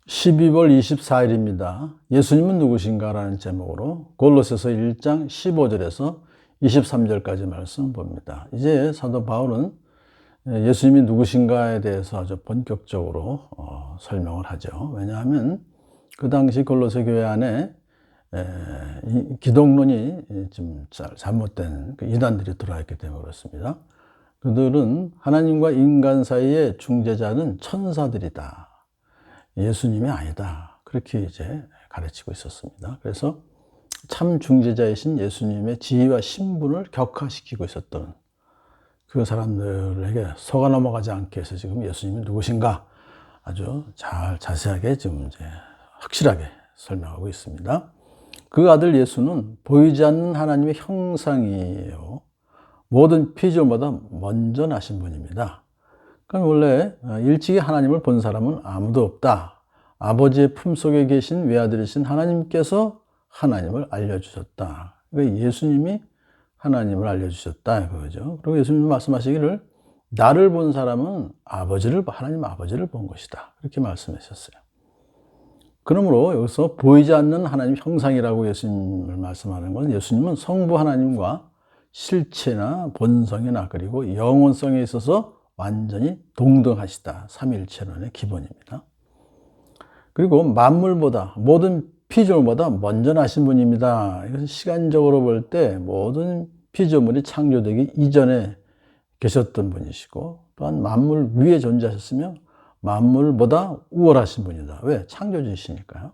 12월 24일입니다. 예수님은 누구신가라는 제목으로 골로새서 1장 15절에서 23절까지 말씀 봅니다. 이제 사도 바울은 예수님이 누구신가에 대해서 아주 본격적으로 설명을 하죠. 왜냐하면 그 당시 골로새 교회 안에 기독론이 좀 잘못된 이단들이 들어왔기 때문에 그렇습니다. 그들은 하나님과 인간 사이의 중재자는 천사들이다. 예수님이 아니다. 그렇게 이제 가르치고 있었습니다. 그래서 참 중재자이신 예수님의 지위와 신분을 격화시키고 있었던 그 사람들에게 속아 넘어가지 않게 해서 지금 예수님이 누구신가 아주 잘 자세하게 지금 이제 확실하게 설명하고 있습니다. 그 아들 예수는 보이지 않는 하나님의 형상이에요. 모든 피조물보다 먼저 나신 분입니다. 그럼 원래 일찍이 하나님을 본 사람은 아무도 없다. 아버지의 품속에 계신 외아들이신 하나님께서 하나님을 알려주셨다. 그러니까 예수님이 하나님을 알려주셨다. 그거죠. 그리고 예수님이 말씀하시기를 나를 본 사람은 하나님 아버지를 본 것이다. 그렇게 말씀하셨어요. 그러므로 여기서 보이지 않는 하나님 형상이라고 예수님을 말씀하는 건 예수님은 성부 하나님과 실체나 본성이나 그리고 영혼성에 있어서 완전히 동등하시다. 삼위일체론의 기본입니다. 그리고 만물보다 모든 피조물보다 먼저 나신 분입니다. 이것은 시간적으로 볼 때 모든 피조물이 창조되기 이전에 계셨던 분이시고 또한 만물 위에 존재하셨으며 만물보다 우월하신 분이다. 왜? 창조주이시니까요.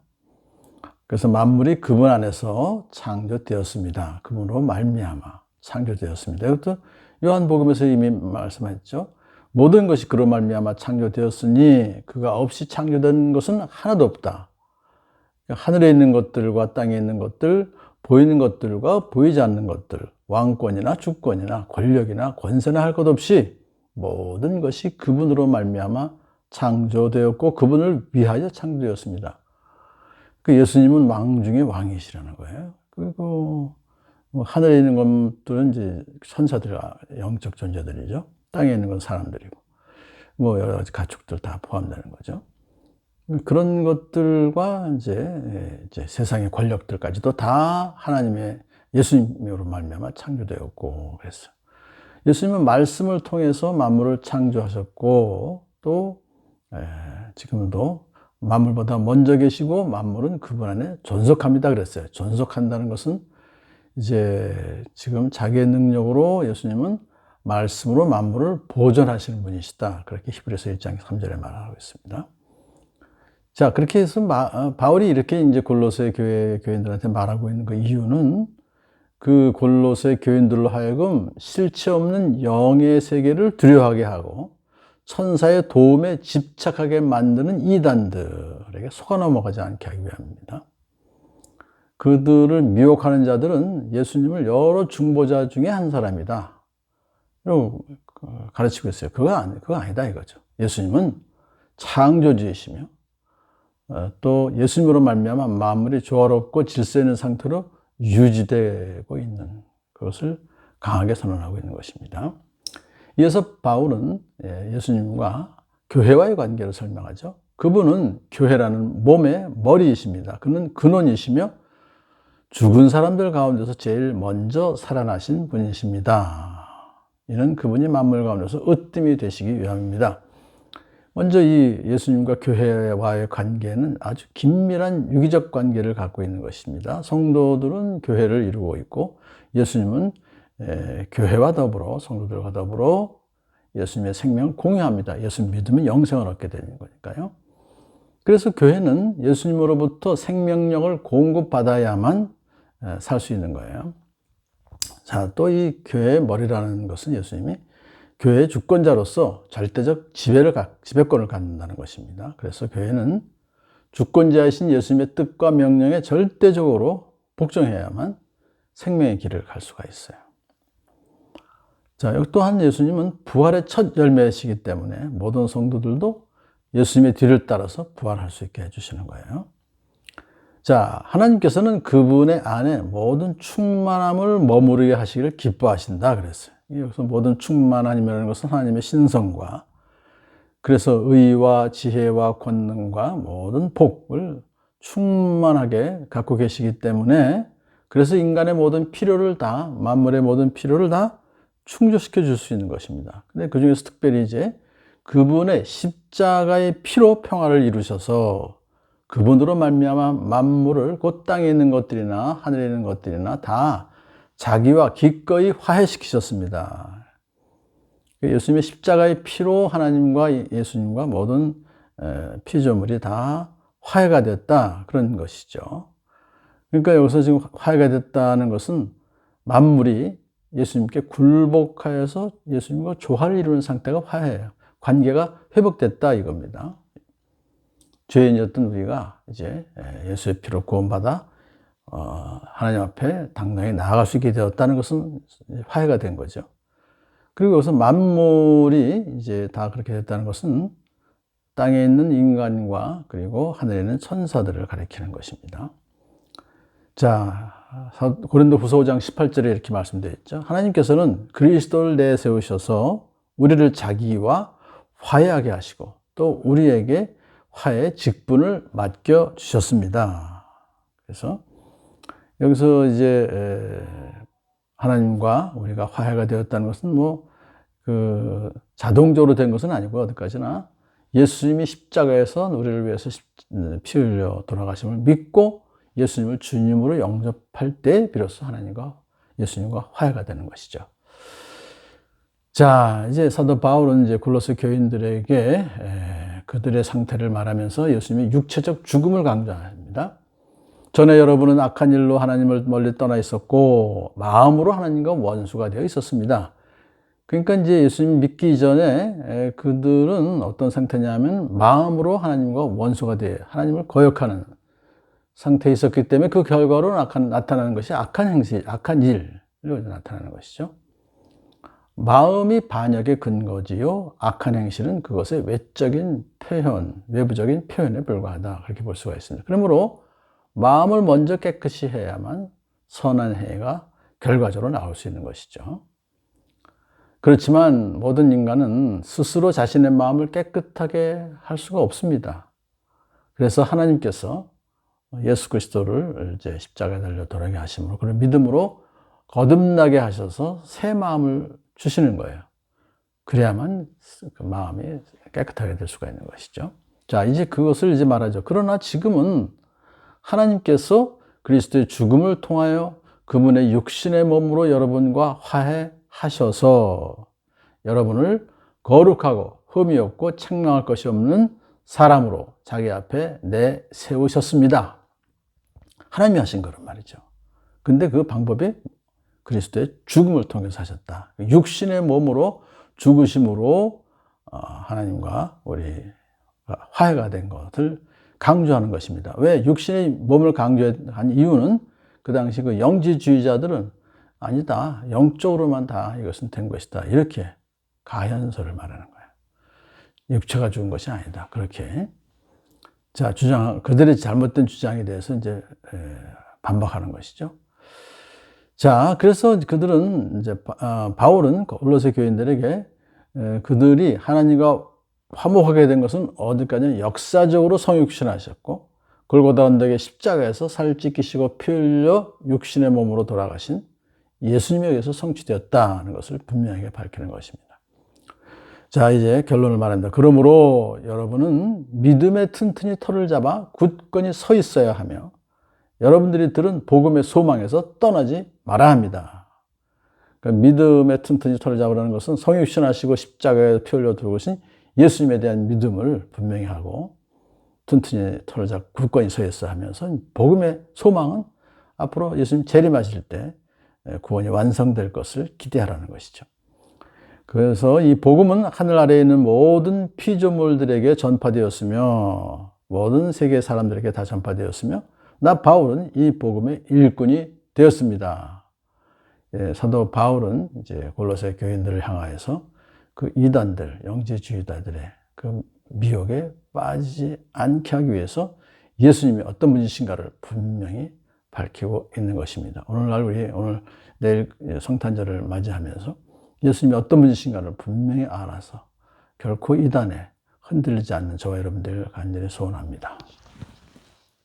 그래서 만물이 그분 안에서 창조되었습니다. 그분으로 말미암아 창조되었습니다. 이것도 요한복음에서 이미 말씀했죠. 모든 것이 그로 말미암아 창조되었으니 그가 없이 창조된 것은 하나도 없다. 하늘에 있는 것들과 땅에 있는 것들, 보이는 것들과 보이지 않는 것들, 왕권이나 주권이나 권력이나 권세나 할 것 없이 모든 것이 그분으로 말미암아 창조되었고 그분을 위하여 창조되었습니다. 그 예수님은 왕 중에 왕이시라는 거예요. 그리고 하늘에 있는 것들은 이제 천사들, 영적 존재들이죠. 땅에 있는 건 사람들이고, 여러 가지 가축들 다 포함되는 거죠. 그런 것들과 이제 세상의 권력들까지도 다 하나님의 예수님으로 말미암아 창조되었고 그랬어요. 예수님은 말씀을 통해서 만물을 창조하셨고 또 지금도 만물보다 먼저 계시고 만물은 그분 안에 존속합니다 그랬어요. 존속한다는 것은 이제 지금 자기의 능력으로 예수님은 말씀으로 만물을 보존하시는 분이시다. 그렇게 히브리서 1장 3절에 말하고 있습니다. 자, 그렇게 해서 바울이 이렇게 이제 골로새 교인들한테 말하고 있는 그 이유는 그 골로새 교인들로 하여금 실체 없는 영의 세계를 두려워하게 하고 천사의 도움에 집착하게 만드는 이단들에게 속아 넘어가지 않게 하기 위함입니다. 그들을 미혹하는 자들은 예수님을 여러 중보자 중에 한 사람이다. 라고 가르치고 있어요. 그거 아니다 이거죠. 예수님은 창조주이시며 또 예수님으로 말미암아 만물이 조화롭고 질서 있는 상태로 유지되고 있는 그것을 강하게 선언하고 있는 것입니다. 이어서 바울은 예수님과 교회와의 관계를 설명하죠. 그분은 교회라는 몸의 머리이십니다. 그는 근원이시며 죽은 사람들 가운데서 제일 먼저 살아나신 분이십니다. 이는 그분이 만물 가운데서 으뜸이 되시기 위함입니다. 먼저 이 예수님과 교회와의 관계는 아주 긴밀한 유기적 관계를 갖고 있는 것입니다. 성도들은 교회를 이루고 있고 예수님은 교회와 더불어 성도들과 더불어 예수님의 생명을 공유합니다. 예수 믿으면 영생을 얻게 되는 거니까요. 그래서 교회는 예수님으로부터 생명력을 공급받아야만 살 수 있는 거예요. 자, 또 이 교회의 머리라는 것은 예수님이 교회의 주권자로서 절대적 지배권을 갖는다는 것입니다. 그래서 교회는 주권자이신 예수님의 뜻과 명령에 절대적으로 복종해야만 생명의 길을 갈 수가 있어요. 자, 여기 또한 예수님은 부활의 첫 열매이시기 때문에 모든 성도들도 예수님의 뒤를 따라서 부활할 수 있게 해주시는 거예요. 자, 하나님께서는 그분의 안에 모든 충만함을 머무르게 하시기를 기뻐하신다 그랬어요. 여기서 모든 충만함이라는 것은 하나님의 신성과 그래서 의와 지혜와 권능과 모든 복을 충만하게 갖고 계시기 때문에 그래서 인간의 모든 필요를 다, 만물의 모든 필요를 다 충족시켜 줄 수 있는 것입니다. 근데 그 중에서 특별히 이제 그분의 십자가의 피로 평화를 이루셔서 그분으로 말미암아 만물을 곧 땅에 있는 것들이나 하늘에 있는 것들이나 다 자기와 기꺼이 화해시키셨습니다. 예수님의 십자가의 피로 하나님과 예수님과 모든 피조물이 다 화해가 됐다, 그런 것이죠. 그러니까 여기서 지금 화해가 됐다는 것은 만물이 예수님께 굴복하여서 예수님과 조화를 이루는 상태가 화해예요. 관계가 회복됐다 이겁니다. 죄인이었던 우리가 이제 예수의 피로 구원받아 하나님 앞에 당당히 나아갈 수 있게 되었다는 것은 화해가 된 거죠. 그리고 여기서 만물이 이제 다 그렇게 됐다는 것은 땅에 있는 인간과 그리고 하늘에 있는 천사들을 가리키는 것입니다. 자, 고린도후서 5장 18절에 이렇게 말씀되어 있죠. 하나님께서는 그리스도를 내세우셔서 우리를 자기와 화해하게 하시고 또 우리에게 화해의 직분을 맡겨 주셨습니다. 그래서 여기서 이제 하나님과 우리가 화해가 되었다는 것은 자동적으로 된 것은 아니고 어디까지나 예수님이 십자가에서 우리를 위해서 피 흘려 돌아가심을 믿고 예수님을 주님으로 영접할 때 비로소 하나님과 예수님과 화해가 되는 것이죠. 자, 이제 사도 바울은 이제 골로새 교인들에게 그들의 상태를 말하면서 예수님의 육체적 죽음을 강조합니다. 전에 여러분은 악한 일로 하나님을 멀리 떠나 있었고 마음으로 하나님과 원수가 되어 있었습니다. 그러니까 이제 예수님 믿기 전에 그들은 어떤 상태냐면 마음으로 하나님과 원수가 되어 하나님을 거역하는 상태에 있었기 때문에 그 결과로 나타나는 것이 악한 행실, 악한 일로 나타나는 것이죠. 마음이 반역의 근거지요. 악한 행실은 그것의 외적인 표현, 외부적인 표현에 불과하다. 그렇게 볼 수가 있습니다. 그러므로 마음을 먼저 깨끗이 해야만 선한 행위가 결과적으로 나올 수 있는 것이죠. 그렇지만 모든 인간은 스스로 자신의 마음을 깨끗하게 할 수가 없습니다. 그래서 하나님께서 예수 그리스도를 이제 십자가에 달려 돌아가게 하심으로 그런 믿음으로 거듭나게 하셔서 새 마음을 주시는 거예요. 그래야만 그 마음이 깨끗하게 될 수가 있는 것이죠. 자, 이제 그것을 이제 말하죠. 그러나 지금은 하나님께서 그리스도의 죽음을 통하여 그분의 육신의 몸으로 여러분과 화해하셔서 여러분을 거룩하고 흠이 없고 책망할 것이 없는 사람으로 자기 앞에 내세우셨습니다. 하나님이 하신 거란 말이죠. 근데 그 방법이 그리스도의 죽음을 통해서 하셨다. 육신의 몸으로 죽으심으로 하나님과 우리 화해가 된 것을 강조하는 것입니다. 왜 육신의 몸을 강조한 이유는 그 당시 그 영지주의자들은 아니다, 영적으로만 다 이것은 된 것이다, 이렇게 가현설을 말하는 거예요. 육체가 죽은 것이 아니다, 그렇게. 자, 그들의 잘못된 주장에 대해서 이제 반박하는 것이죠. 자, 그래서 그들은 이제 바울은 골로새 교인들에게 그들이 하나님과 화목하게 된 것은 어디까지는 역사적으로 성육신하셨고 골고다 언덕의 십자가에서 살을 찢기시고 피 흘려 육신의 몸으로 돌아가신 예수님에 의해서 성취되었다는 것을 분명하게 밝히는 것입니다. 자, 이제 결론을 말합니다. 그러므로 여러분은 믿음의 튼튼히 털을 잡아 굳건히 서 있어야 하며 여러분들이 들은 복음의 소망에서 떠나지 말아야 합니다. 그러니까 믿음의 튼튼히 털을 잡으라는 것은 성육신하시고 십자가에 피 흘려 들어오신 예수님에 대한 믿음을 분명히 하고 튼튼히 털을 잡고 굳건히 서 있어야 하면서 복음의 소망은 앞으로 예수님 재림하실 때 구원이 완성될 것을 기대하라는 것이죠. 그래서 이 복음은 하늘 아래에 있는 모든 피조물들에게 전파되었으며 모든 세계 사람들에게 다 전파되었으며 나 바울은 이 복음의 일꾼이 되었습니다. 사도 바울은 이제 골로새 교인들을 향하여서 그 이단들, 영지주의자들의 그 미혹에 빠지지 않게 하기 위해서 예수님이 어떤 분이신가를 분명히 밝히고 있는 것입니다. 오늘 내일 성탄절을 맞이하면서 예수님이 어떤 분이신가를 분명히 알아서 결코 이단에 흔들리지 않는 저와 여러분들 간절히 소원합니다.